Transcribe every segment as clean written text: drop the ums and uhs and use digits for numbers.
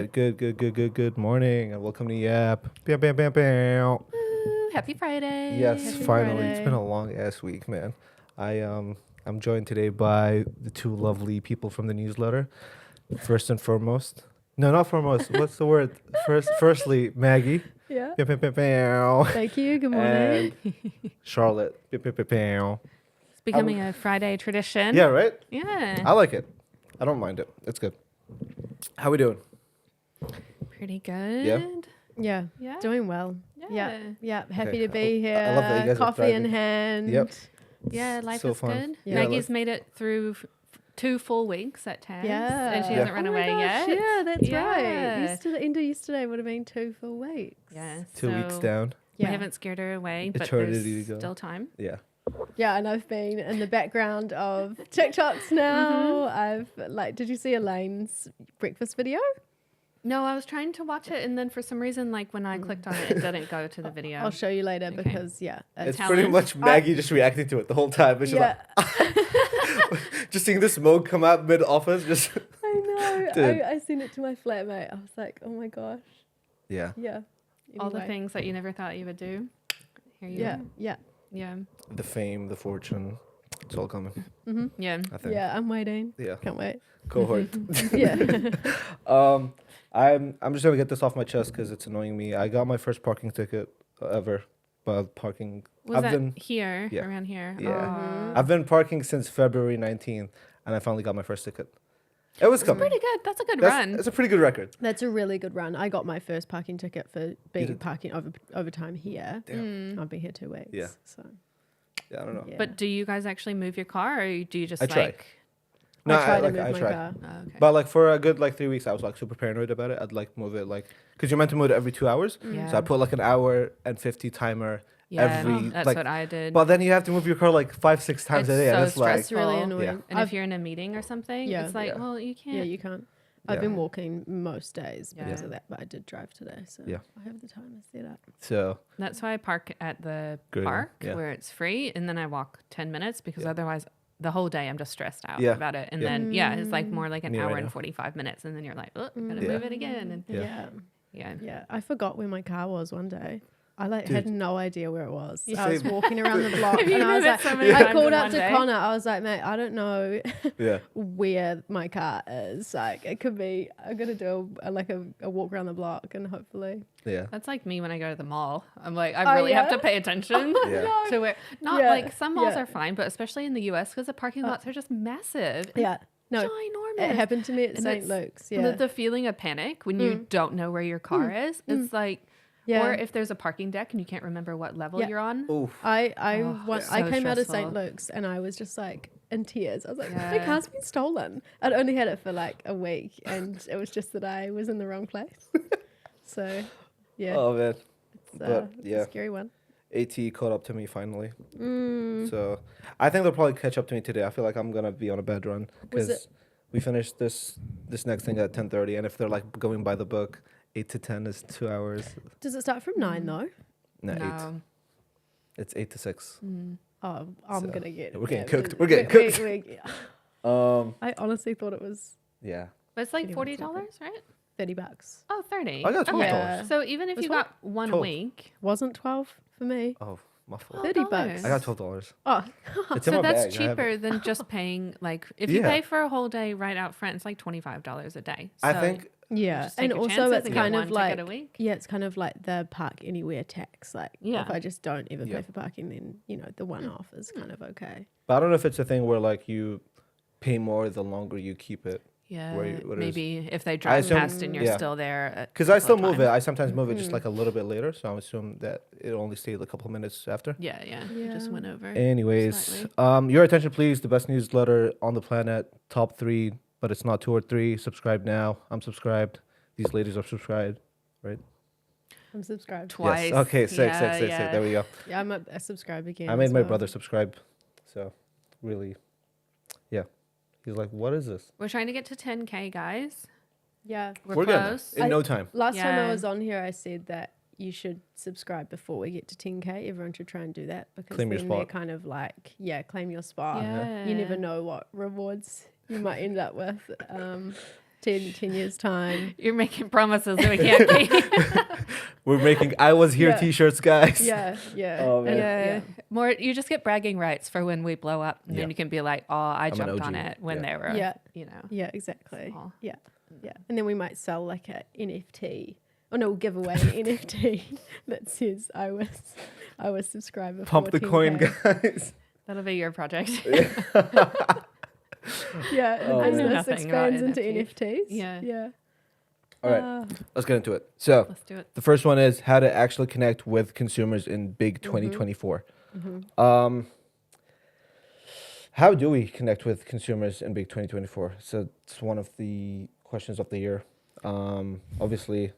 right. Good morning, and welcome to YAP. Bam, bam, bam, bam. Woo, happy Friday. Yes, Happy finally. It's Friday. been a long ass week, man. I'm joined today by the two lovely people from the newsletter. First and foremost, no, not foremost. What's the word? Firstly, Maggie. Yeah. Bam, bam, bam, bam. Thank you. Good morning. And Charlotte. Bam, bam, bam, bam. It's becoming a Friday tradition. Yeah, right. Yeah. I like it. I don't mind it. It's good. How we doing? Pretty good. Yeah. Yeah. Doing well. Yeah. Yeah. Happy Okay. to be here. I love that you guys are Coffee in thriving. hand. Yep. Yeah, life So is fun. good. Yeah. Maggie's made it through 2 full weeks at TAS. Yeah. And she Yeah. hasn't run Oh my away gosh, yet. Yeah, that's Yeah. right. End of yesterday would have been 2 full weeks. Yeah. 2 weeks so down. Yeah. We haven't scared her away, but Eternity there's to go. still time. Yeah. Yeah, and I've been in the background of TikToks now. Did you see Elaine's breakfast video? No, I was trying to watch it, and then for some reason, like when I clicked on it, it didn't go to the video. I'll show you later Okay. because, yeah. It's Talent. pretty much Maggie just reacting to it the whole time. But she's Yeah, like, just seeing the smoke come out mid office. Just I know. Dude. I sent it to my flatmate. I was like, oh my gosh. yeah. Yeah. All the Anyway. things that you never thought you would do. Here you Yeah, are. yeah. Yeah. The fame, the fortune, it's all coming. Mm-hmm. Yeah. I think. Yeah, I'm waiting. Yeah. Can't wait. Cohort. Yeah. I'm just gonna get this off my chest because it's annoying me. I got my first parking ticket ever. But parking. Was I've that been here? yeah. Around here? Yeah. I've been parking since February 19th, and I finally got my first ticket. It was coming. Pretty good. That's a good run. It's a pretty good record. That's a really good run. I got my first parking ticket for being did? parking over time here. Damn. I've been here 2 weeks. Yeah. So Yeah, I don't know. yeah. But do you guys actually move your car, or do you just I try. like? No, I try to like, move I my try. car. Oh, okay. But like for a good 3 weeks, I was like super paranoid about it. I'd like move it because you're meant to move it every 2 hours. Yeah. So I put like an hour and 50 timer Yeah, every that's like. what I did. But then you have to move your car like 5-6 times a It's day, and so it's like That's really Stressful. annoying. and I've- if you're in a meeting or something, Yeah. it's like, Yeah. well, you can't. yeah, you can't. Yeah. I've been walking most days because Yeah. of that, but I did drive today, so Yeah. I have the time to set up. so. That's why I park at the Good, park yeah. where it's free, and then I walk 10 minutes because Yeah. otherwise the whole day I'm just stressed out Yeah. about it. And Yeah. then it's like more like an Me hour right and now. 45 minutes, and then you're like, oh, gotta Yeah. move it again. And Yeah. Yeah. yeah. Yeah. I forgot where my car was one day. I had Dude. no idea where it was. You I was Same. walking around the block You and I was move it like, so many I times called in up one to day. Connor. I was like, mate, I don't know Yeah. where my car is. Like, it could be, I'm going to do a walk around the block and hopefully. Yeah. That's like me when I go to the mall. I'm like, I Oh, really have yeah? to pay attention Yeah. to where, not Yeah, like some malls yeah. are fine, but especially in the US because the parking lots are just massive. Yeah. No, Ginormous. it happened to me at And St. it's Luke's. The, Yeah. the feeling of panic when you don't know where your car is. It's like, Yeah. or if there's a parking deck and you can't remember what level Yeah. you're on. Oof. I so came out of St. stressful. Luke's and I was just like in tears. I was like, my Yeah. car's been stolen. I'd only had it for like a week and it was just that I was in the wrong place. So, yeah, Oh man. it's, but, it's yeah. a scary one. AT caught up to me finally. Mm. So I think they'll probably catch up to me today. I feel like I'm gonna be on a bad run Was because we finished this next thing at 10:30, and if they're like going by the book, 8 to 10 is 2 hours. Does it start from 9 though? No, 8. No. It's 8 to 6. Oh, I'm So, going to get we're getting yeah, cooked. We're getting cooked. I honestly thought it was Yeah. But it's like Anyone's $40, right? $30. Oh, 30. I got $12. Yeah. So even if Was you what? got one 12. week, Wasn't 12 for me. Oh, my fault. 30 bucks. I got $12. Oh, It's in so my that's bag. I have it. cheaper than just paying like if you Yeah. pay for a whole day right out front, it's like $25 a day. I So think yeah. just take And your also chances it's and get kind one of ticket like, a week. yeah, it's kind of like the park anywhere tax. Like, Yeah. if I just don't ever Yeah. pay for parking, then, the one off is kind of okay. but I don't know if it's a thing where like you pay more the longer you keep it. Yeah, what it is. maybe if they drive assume- past and you're yeah. still there. Because I still move it. I sometimes move it just like a little bit later, so I assume that it only stayed a couple minutes after. Yeah, you just Yeah. went over. Anyways, Slightly. your attention, please. The best newsletter on the planet, top 3, but it's not 2 or 3. Subscribe now. I'm subscribed. These ladies are subscribed, right? I'm subscribed. Twice. Yes. Okay, six. Yeah. There we go. Yeah, I'm a subscribe again. I made as my well. brother subscribe, so really, yeah. He's like, "What is this?" We're trying to get to 10K, guys. Yeah. We're getting close. there in no time. Last time I Yeah. was on here, I said that you should subscribe before we get to 10K. Everyone should try and do that because Claim your then they're spot. kind of like, claim your spot. Yeah. You never know what rewards you might end up with. 10 years time. You're making promises that we can't keep. We're making I was here Yeah. t-shirts, guys. Yeah, yeah. Oh, man. Yeah. More, you just get bragging rights for when we blow up, and Yeah. then you can be like, "Oh, I an jumped OG. on it when Yeah. they were, Yeah. you know." Yeah, exactly. small. Yeah, yeah. And then we might sell like a NFT. Oh no, we'll give away an NFT that says I was subscriber. Pump the 14K. coin, guys. That'll be your project. Yeah, Oh, the man. I know business nothing about expands into NFTs. NFTs. Yeah. Yeah. All right, Ah. let's get into it. So Let's do it. the first one is how to actually connect with consumers in big 2024. How do we connect with consumers in big 2024? So it's one of the questions of the year. Obviously,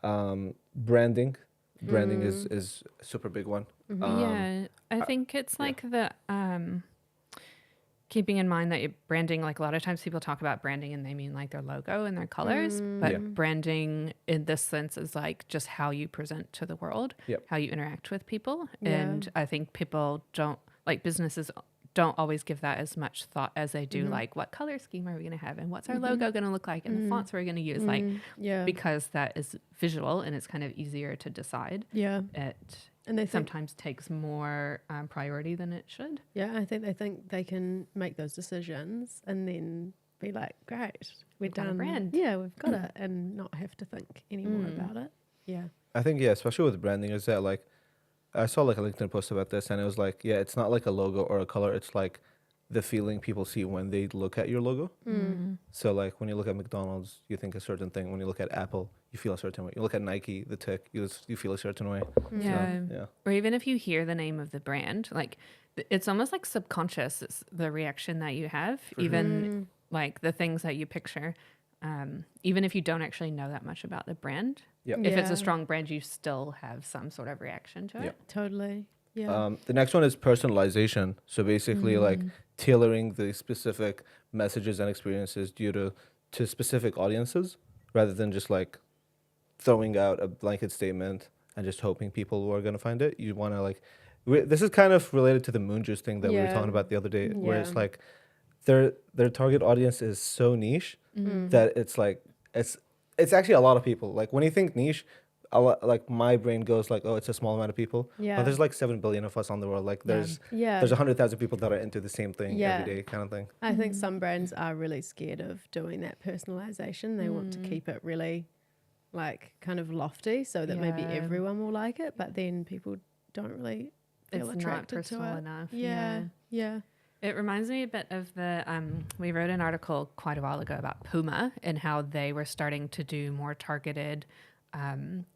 branding. Branding is a super big one. Yeah, I think it's like the keeping in mind that you're branding, like a lot of times people talk about branding and they mean like their logo and their colors, but Yeah. branding in this sense is like just how you present to the world, Yep. how you interact with people. Yeah. And I think people don't, like businesses don't always give that as much thought as they do, like what color scheme are we going to have and what's our logo going to look like and the fonts we're going to use, like Yeah. because that is visual and it's kind of easier to decide. Yeah. It And they think, sometimes takes more priority than it should. yeah, I think they can make those decisions and then be like, great, we're We've got a done. brand. Yeah, we've got it, and not have to think anymore about it. Yeah. I think, yeah, especially with branding, is that like, I saw like a LinkedIn post about this and it was like, yeah, it's not like a logo or a color. It's like the feeling people see when they look at your logo. So like when you look at McDonald's, you think a certain thing. When you look at Apple, you feel a certain way. You look at Nike, the tech, you feel a certain way. Yeah. So, yeah. Or even if you hear the name of the brand, like it's almost like subconscious. It's the reaction that you have, even like the things that you picture. Even if you don't actually know that much about the brand, Yep. if it's Yeah. a strong brand, you still have some sort of reaction to it. Yep. Totally. Yeah. The next one is personalization. So basically, like tailoring the specific messages and experiences due to specific audiences, rather than just like throwing out a blanket statement and just hoping people are gonna find it. You want to like, this is kind of related to the moon juice thing that we were Yeah. talking about the other day, where it's Yeah. like their target audience is so niche that it's like it's actually a lot of people. Like when you think niche, like my brain goes like, oh, it's a small amount of people. Yeah. But there's like 7 billion of us on the world. Like there's Yeah. 100,000 people that are into the same thing Yeah. every day, kind of thing. I think some brands are really scared of doing that personalization. They want to keep it really like kind of lofty so that maybe Yeah. everyone will like it, but then people don't really feel It's not attracted personal to it. enough. Yeah. Yeah. It reminds me a bit of the, we wrote an article quite a while ago about Puma and how they were starting to do more targeted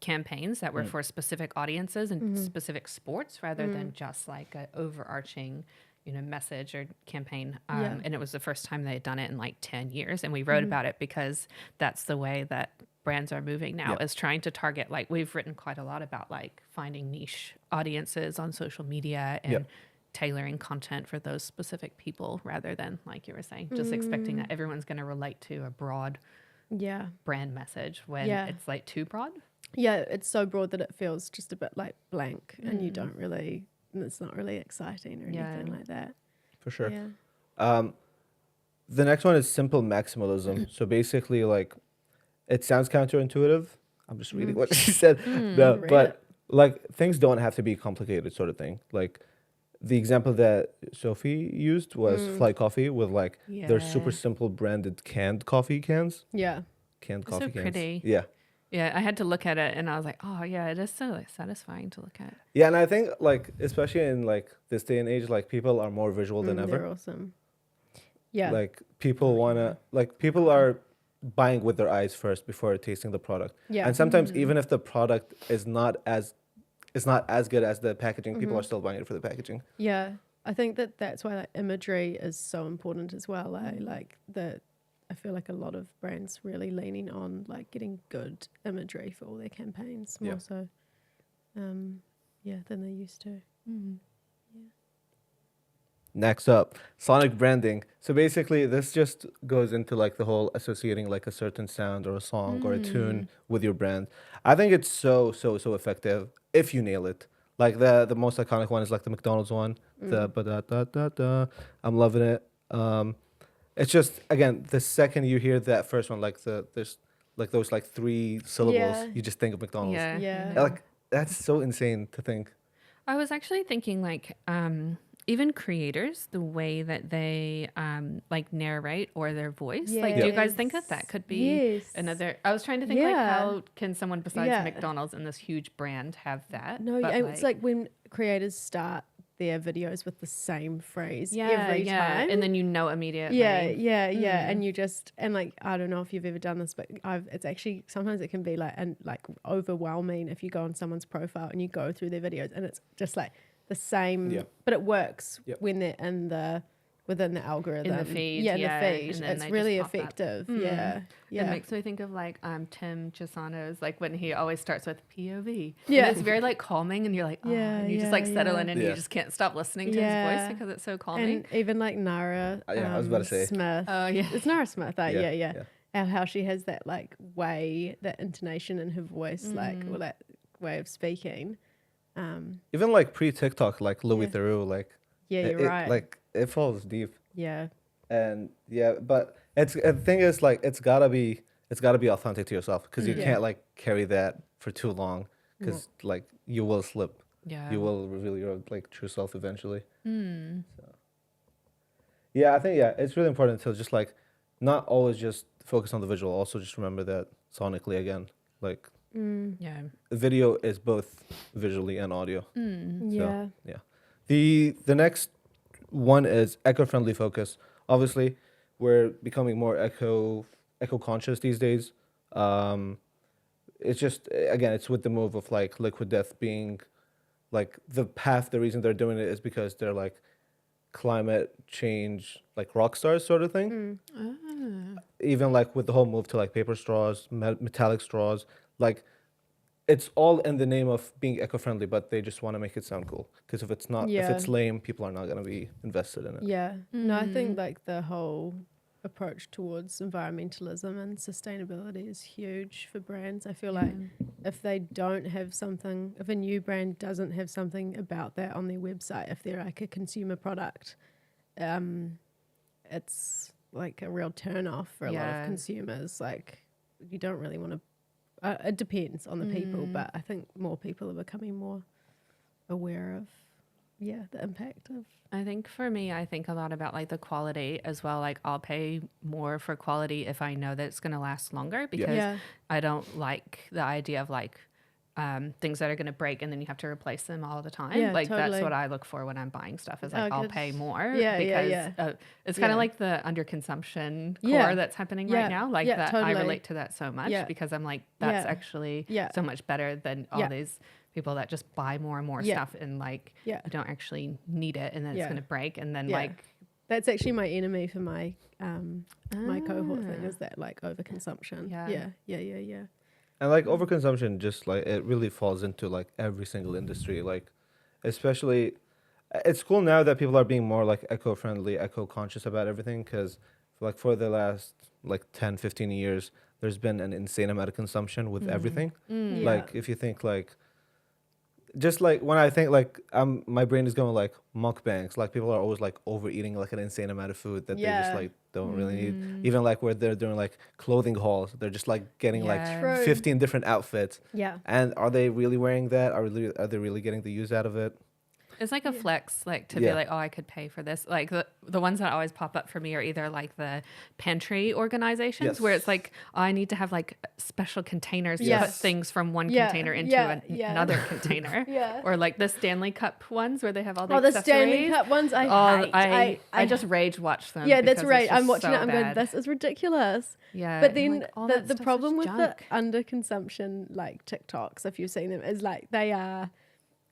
campaigns that were for specific audiences and specific sports rather than just like an overarching, message or campaign. Yeah. And it was the first time they had done it in like 10 years. And we wrote about it because that's the way that brands are moving now, Yeah. is trying to target, like we've written quite a lot about like finding niche audiences on social media and Yeah. tailoring content for those specific people rather than, like you were saying, just expecting that everyone's going to relate to a broad Yeah. brand message when Yeah. it's like too broad. Yeah. It's so broad that it feels just a bit like blank and you don't really, it's not really exciting or Yeah. anything like that. For sure. Yeah. The next one is simple maximalism. So basically, like, it sounds counterintuitive. I'm just reading what she said. No, Read but it. like things don't have to be complicated, sort of thing. Like the example that Sophie used was Fly Coffee with like their super Yeah. simple branded canned coffee cans. Yeah. Canned They're so coffee cans. pretty. Yeah. Yeah, I had to look at it and I was like, oh yeah, it is so like, satisfying to look at. Yeah, and I think like especially in like this day and age, like people are more visual than ever. They're awesome. Yeah. Like people wanna like people are buying with their eyes first before tasting the product. Yeah. And sometimes even if the product is not as good as the packaging, people are still buying it for the packaging. Yeah, I think that's why like imagery is so important as well. I feel like a lot of brands really leaning on like getting good imagery for all their campaigns more Yeah. so, than they used to. Next up, sonic branding. So basically this just goes into like the whole associating like a certain sound or a song or a tune with your brand. I think it's so effective if you nail it. Like the most iconic one is like the McDonald's one, the ba-da-da-da-da. I'm loving it. It's just again the second you hear that first one, like there's like those like 3 syllables, Yeah. you just think of McDonald's. Yeah. Yeah. I know. Like that's so insane to think. I was actually thinking like even creators, the way that they like narrate or their voice. Like, do you guys think that that could be Yes. another? I was trying to think like Yeah. how can someone besides Yeah. McDonald's and this huge brand have that? No, But, it's like when creators start their videos with the same phrase every time. and then you know immediately. Yeah. And you just, and like, I don't know if you've ever done this, but it's actually, sometimes it can be like, and like overwhelming if you go on someone's profile and you go through their videos and it's just like the same, Yeah. but it works Yep. when they're within the algorithm. feed, Yeah, in yeah, the and feed. then It's they really just pop up. effective. Mm. Yeah. It Yeah. makes me think of like Tim Chisano's, like when he always starts with POV. Yeah. And it's very like calming and you're like, oh, Yeah, and you just like yeah, settle yeah. in and Yeah. you just can't stop listening to his Yeah. voice because it's so calming. And even like Nara Yeah, I was about to say. Smith. Oh, yeah. It's Nara Smith. Yeah, Yeah. yeah. And how she has that like way, that intonation in her voice, like, Mm. or that way of speaking. Even like pre-TikTok, like Louis Yeah. Theroux, like Yeah, you're it, right. like it falls deep. Yeah. And yeah, but the thing is like it's gotta be authentic to yourself because you Yeah. can't like carry that for too long because like you will slip. Yeah. You will reveal your like true self eventually. Mm. Yeah, I think it's really important to just like not always just focus on the visual. Also, just remember that sonically again, like Yeah. the video is both visually and audio. Mm. Yeah. The next one is eco-friendly focus. Obviously, we're becoming more eco-conscious these days. It's just again, it's with the move of like Liquid Death being like the reason they're doing it is because they're like climate change like rock stars sort of thing. Even like with the whole move to like paper straws, metallic straws, like it's all in the name of being eco-friendly, but they just want to make it sound cool. Because if it's not, if Yeah. it's lame, people are not going to be invested in it. Yeah. No, I think like the whole approach towards environmentalism and sustainability is huge for brands. I feel like if they don't have something, if a new brand doesn't have something about that on their website, if they're like a consumer product, it's like a real turn off for a lot Yeah. of consumers. Like you don't really want to, it depends on the people, but I think more people are becoming more aware of, the impact of. I think for me, I think a lot about like the quality as well. Like I'll pay more for quality if I know that it's going to last longer because Yeah. I don't like the idea of like things that are going to break and then you have to replace them all the time. Yeah, like totally. that's what I look for when I'm buying stuff is like Oh, I'll good. pay more Yeah, yeah, because yeah. it's kind Yeah. of like the underconsumption core Yeah. that's happening Yeah. right now. Like Yeah, that I totally. relate to that so much Yeah. because I'm like, that's Yeah. actually Yeah. so much better than all Yeah. these people that just buy more and more Yeah. stuff and like Yeah. you don't actually need it and then it's Yeah. going to break and then Yeah. like That's actually my enemy for my my cohort thing is that like overconsumption. Yeah. Yeah. And like overconsumption, just like it really falls into like every single industry. Like, especially, it's cool now that people are being more like eco-friendly, eco-conscious about everything. Because like for the last like 10, 15 years, there's been an insane amount of consumption with everything. Yeah. Like if you think like, just like when I think like my brain is going like mukbangs. Like people are always like overeating like an insane amount of food that they just Yeah. like don't really need. Even like where they're doing like clothing hauls, they're just like getting Yeah. like True. 15 different outfits. Yeah. And are they really wearing that? Are they really getting the use out of it? it's like a flex, like to Yeah. be like, oh, I could pay for this. Like the ones that always pop up for me are either like the pantry organizations Yes. where it's like, oh, I need to have like special containers to put Yes. things from one Yeah. container into Yeah. Yeah. another container. Yeah. Or like the Stanley Cup ones where they have all the Oh, the accessories. Stanley Cup ones I Oh, hate. I just rage watch them. yeah, that's because right. it's I'm just watching so it. I'm going, bad. this is ridiculous. Yeah, But I'm then like, all the that stuff is problem with junk. the underconsumption, like TikToks, if you've seen them, is like they are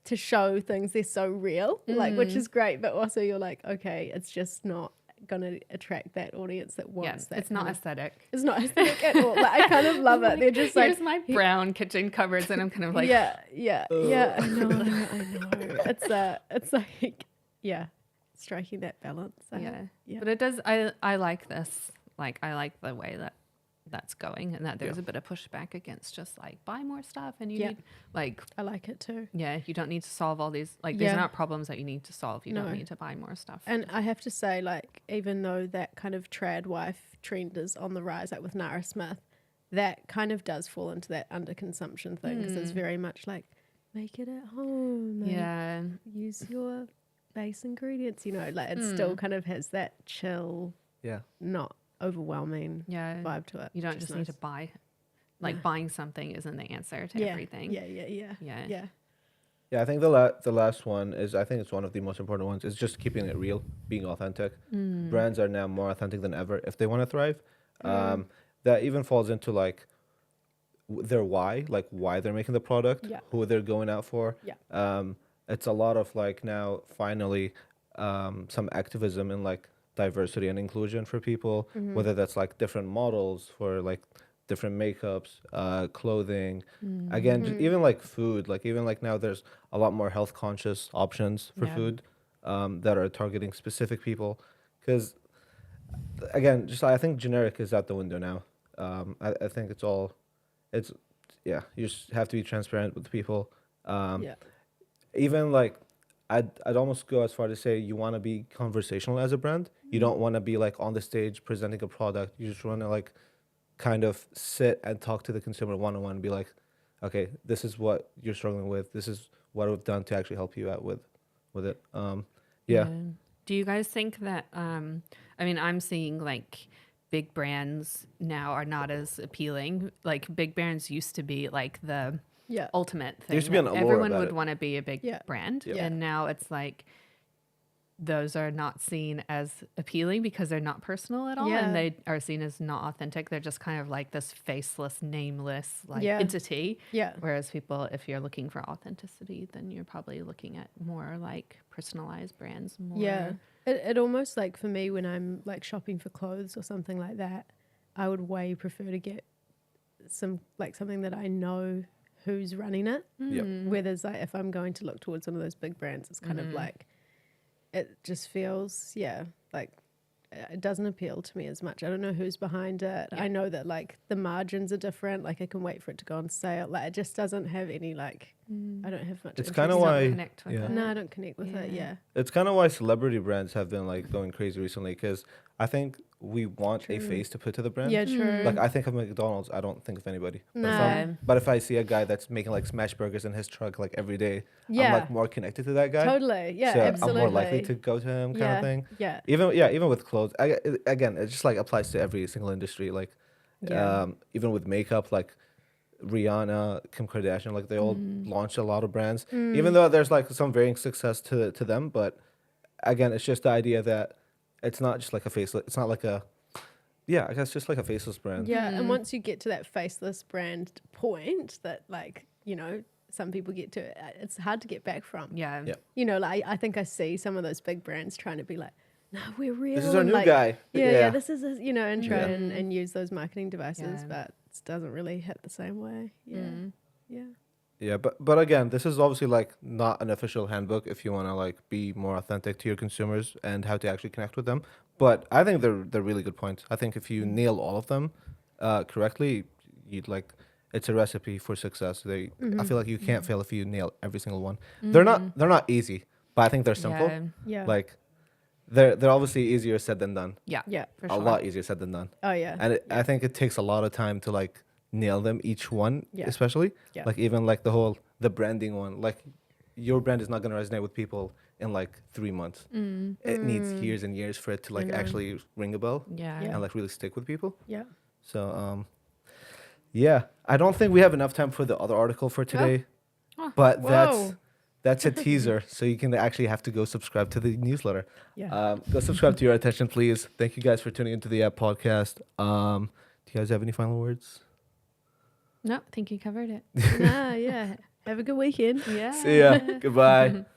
to show things they're so real, like which is great. But also you're like, okay, it's just not going to attract that audience that Yeah, wants that. it's not kind of- aesthetic. It's not aesthetic at all. Like I kind of love it. They're just like, Here's my brown kitchen cupboards, and I'm kind of like, yeah. I know. It's like, yeah, striking that balance. yeah. Yeah. But it does. I like this. Like I like the way that that's going, and that there's Yeah. a bit of pushback against just like buy more stuff, and you Yeah. need like I like it too. you don't need to solve all these like these Yeah. are not problems that you need to solve. You No. don't need to buy more stuff. And I have to say, like, even though that kind of trad wife trend is on the rise, like with Nara Smith, that kind of does fall into that underconsumption thing because it's very much like, make it at home. and yeah, Use your base ingredients, like it still kind of has that chill, Yeah. not overwhelming yeah. vibe to it. You don't which is just need to nice. buy. Like No. buying something isn't the answer to Yeah. everything. Yeah. Yeah. Yeah, I think the last one is, I think it's one of the most important ones, is just keeping it real, being authentic. Brands are now more authentic than ever if they want to thrive. That even falls into like their why, like why they're making the product, Yeah. who they're going out for. Yeah. It's a lot of like now finally some activism in like diversity and inclusion for people, whether that's like different models for like different makeups, clothing, again, even like food, like even like now there's a lot more health conscious options for Yeah. food that are targeting specific people, because again, just I think generic is out the window now. I think it's you just have to be transparent with people. Yeah. Even like I'd almost go as far to say you want to be conversational as a brand. You don't want to be like on the stage presenting a product. You just want to like kind of sit and talk to the consumer one-on-one and be like, okay, this is what you're struggling with. This is what we've done to actually help you out with it. Yeah. Do you guys think that I mean, I'm seeing like big brands now are not as appealing. Like big brands used to be like the Yeah. ultimate thing. There used to be an that allure everyone about would it. want to be a big Yeah. brand. Yeah. And now it's like those are not seen as appealing because they're not personal at all, Yeah. and they are seen as not authentic. They're just kind of like this faceless, nameless like Yeah. entity. Yeah. Whereas people, if you're looking for authenticity, then you're probably looking at more like personalized brands. More, Yeah. It almost like for me when I'm like shopping for clothes or something like that, I would way prefer to get something that I know who's running it. Yep. Whereas like if I'm going to look towards one of those big brands, it's kind of like it just feels like it doesn't appeal to me as much. I don't know who's behind it. Yeah. I know that like the margins are different. Like I can wait for it to go on sale. Like it just doesn't have any like I don't have much. It's interest kinda in why- it. connect with yeah. it. No, I don't connect with it. Yeah. It's kind of why celebrity brands have been like going crazy recently, because I think we want a True. face to put to the brand. Yeah, true. Like I think of McDonald's, I don't think of anybody. But if No. I'm- But if I see a guy that's making like smash burgers in his truck like every day, I'm Yeah. like more connected to that guy. Totally. Yeah, so absolutely. I'm more likely to go to him, kind of thing. Yeah. Even with clothes, again, it just like applies to every single industry. Like, Yeah. even with makeup, like Rihanna, Kim Kardashian, like they all launched a lot of brands. Even though there's like some varying success to them, but again, it's just the idea that it's not just like a faceless. It's not like a I guess just like a faceless brand. Yeah, and once you get to that faceless brand point that like, some people get to, it's hard to get back from. Yeah. Yeah. Like I think I see some of those big brands trying to be like, no, we're real. This is our and new like, guy. Yeah, this is, and try Yeah. and use those marketing devices, Yeah. but it doesn't really hit the same way. Yeah. Yeah. Yeah, but again, this is obviously like not an official handbook if you want to like be more authentic to your consumers and how to actually connect with them. But I think they're really good points. I think if you nail all of them correctly, you'd like it's a recipe for success. I feel like you can't fail if you nail every single one. They're not easy, but I think they're simple. Yeah. Yeah. Like they're obviously easier said than done. Yeah. Yeah. For A sure. lot easier said than done. Oh yeah. And I think it takes a lot of time to like nail them each one, Yeah. especially Yeah. like even like the branding one. Like your brand is not going to resonate with people in like 3 months. It needs years and years for it to like know. actually ring a bell Yeah. Yeah. and like really stick with people. Yeah. So I don't think we have enough time for the other article for today, Oh. but Whoa. that's a teaser. So you can actually have to go subscribe to the newsletter. Yeah. Go subscribe to Your Attention, please. Thank you guys for tuning into the YAP podcast. Do you guys have any final words? No, I think you covered it. Yeah. Have a good weekend. Yeah. See ya. Goodbye.